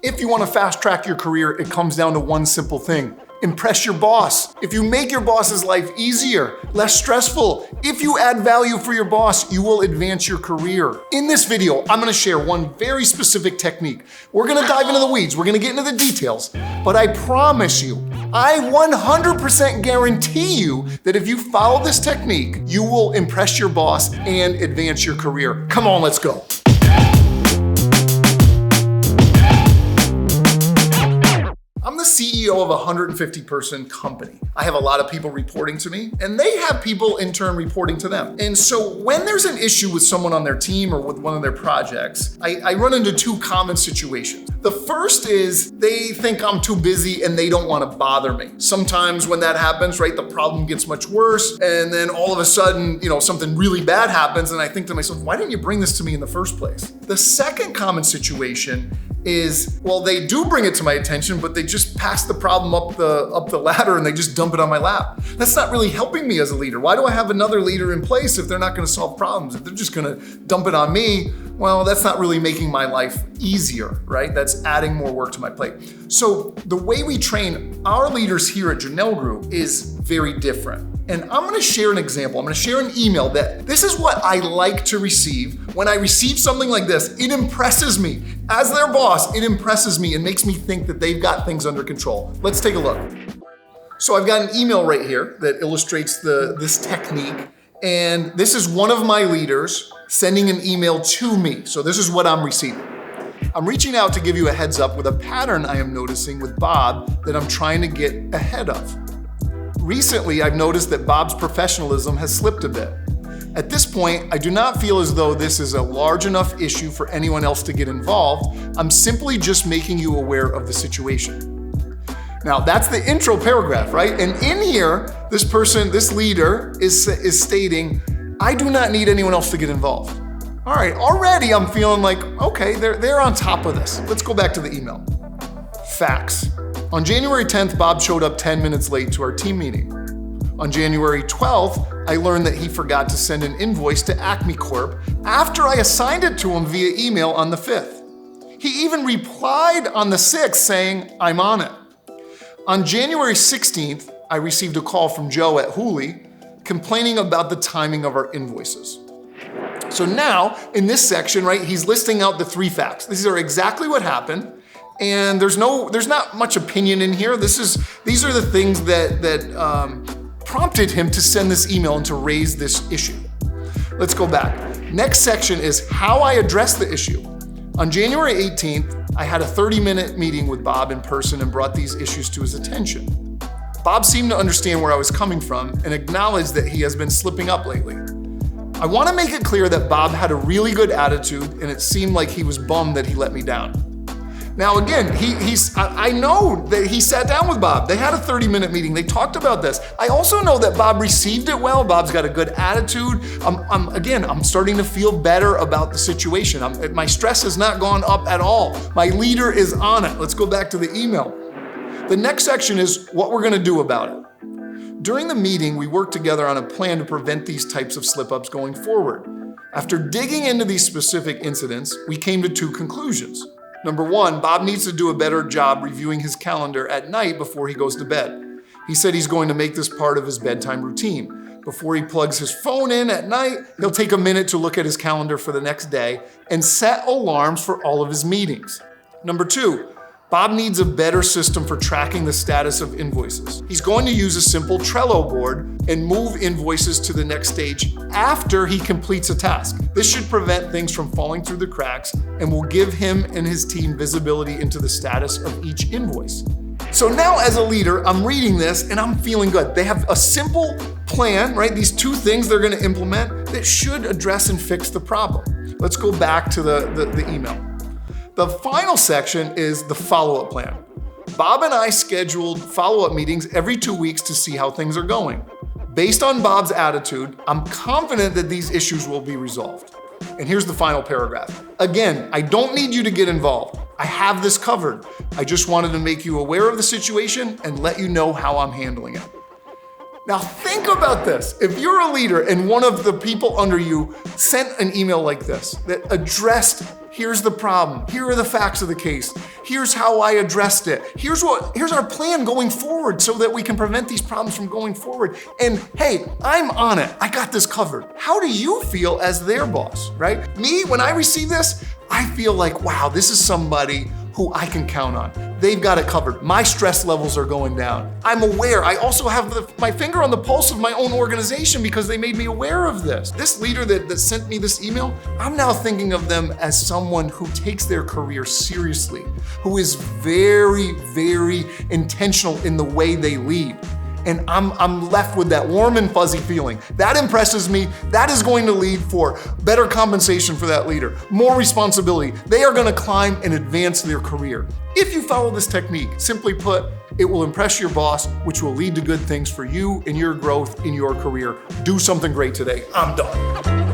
If you want to fast track your career, it comes down to one simple thing. Impress your boss. If you make your boss's life easier, less stressful, if you add value for your boss, you will advance your career. In this video, I'm gonna share one very specific technique. We're gonna dive into the weeds, we're gonna get into the details, but I promise you, I 100% guarantee you that if you follow this technique, you will impress your boss and advance your career. Come on, let's go. I'm the CEO of a 150-person company. I have a lot of people reporting to me, and they have people in turn reporting to them. And so when there's an issue with someone on their team or with one of their projects, I run into two common situations. The first is they think I'm too busy and they don't want to bother me. Sometimes when that happens, right, the problem gets much worse, and then all of a sudden, something really bad happens, and I think to myself, why didn't you bring this to me in the first place? The second common situation is, well, they do bring it to my attention, but they just pass the problem up the ladder and they just dump it on my lap. That's not really helping me as a leader. Why do I have another leader in place if they're not gonna solve problems? If they're just gonna dump it on me, well, that's not really making my life easier, right? That's adding more work to my plate. So the way we train our leaders here at Jahnel Group is very different. And I'm gonna share an example. I'm gonna share an email that this is what I like to receive. When I receive something like this, it impresses me. As their boss, it impresses me and makes me think that they've got things under control. Let's take a look. So I've got an email right here that illustrates this technique. And this is one of my leaders sending an email to me. So this is what I'm receiving. I'm reaching out to give you a heads up with a pattern I am noticing with Bob that I'm trying to get ahead of. Recently, I've noticed that Bob's professionalism has slipped a bit. At this point, I do not feel as though this is a large enough issue for anyone else to get involved. I'm simply just making you aware of the situation. Now, that's the intro paragraph, right? And in here, this leader is stating, I do not need anyone else to get involved. All right, already I'm feeling like, okay, they're on top of this. Let's go back to the email. Facts. On January 10th, Bob showed up 10 minutes late to our team meeting. On January 12th, I learned that he forgot to send an invoice to Acme Corp after I assigned it to him via email on the 5th. He even replied on the 6th saying, I'm on it. On January 16th, I received a call from Joe at Hooley complaining about the timing of our invoices. So now, in this section, right, he's listing out the 3 facts. These are exactly what happened. And there's not much opinion in here. These are the things that prompted him to send this email and to raise this issue. Let's go back. Next section is how I addressed the issue. On January 18th, I had a 30-minute meeting with Bob in person and brought these issues to his attention. Bob seemed to understand where I was coming from and acknowledged that he has been slipping up lately. I want to make it clear that Bob had a really good attitude and it seemed like he was bummed that he let me down. Now again, I know that he sat down with Bob. They had a 30-minute meeting. They talked about this. I also know that Bob received it well. Bob's got a good attitude. I'm starting to feel better about the situation. My stress has not gone up at all. My leader is on it. Let's go back to the email. The next section is what we're gonna do about it. During the meeting, we worked together on a plan to prevent these types of slip-ups going forward. After digging into these specific incidents, we came to 2 conclusions. Number 1, Bob needs to do a better job reviewing his calendar at night before he goes to bed. He said he's going to make this part of his bedtime routine. Before he plugs his phone in at night, he'll take a minute to look at his calendar for the next day and set alarms for all of his meetings. Number 2, Bob needs a better system for tracking the status of invoices. He's going to use a simple Trello board and move invoices to the next stage after he completes a task. This should prevent things from falling through the cracks and will give him and his team visibility into the status of each invoice. So now as a leader, I'm reading this and I'm feeling good. They have a simple plan, right? These 2 things they're gonna implement that should address and fix the problem. Let's go back to the email. The final section is the follow-up plan. Bob and I scheduled follow-up meetings every 2 weeks to see how things are going. Based on Bob's attitude, I'm confident that these issues will be resolved. And here's the final paragraph. Again, I don't need you to get involved. I have this covered. I just wanted to make you aware of the situation and let you know how I'm handling it. Now think about this. If you're a leader and one of the people under you sent an email like this that addressed Here's the problem. Here are the facts of the case. Here's how I addressed it. Here's our plan going forward so that we can prevent these problems from going forward. And hey, I'm on it. I got this covered. How do you feel as their boss, right? Me, when I receive this, I feel like, wow, this is somebody who I can count on. They've got it covered. My stress levels are going down. I'm aware. I also have my finger on the pulse of my own organization because they made me aware of this. This leader that sent me this email, I'm now thinking of them as someone who takes their career seriously, who is very, very intentional in the way they lead. And I'm left with that warm and fuzzy feeling. That impresses me. That is going to lead for better compensation for that leader, more responsibility. They are gonna climb and advance their career. If you follow this technique, simply put, it will impress your boss, which will lead to good things for you and your growth in your career. Do something great today. I'm done.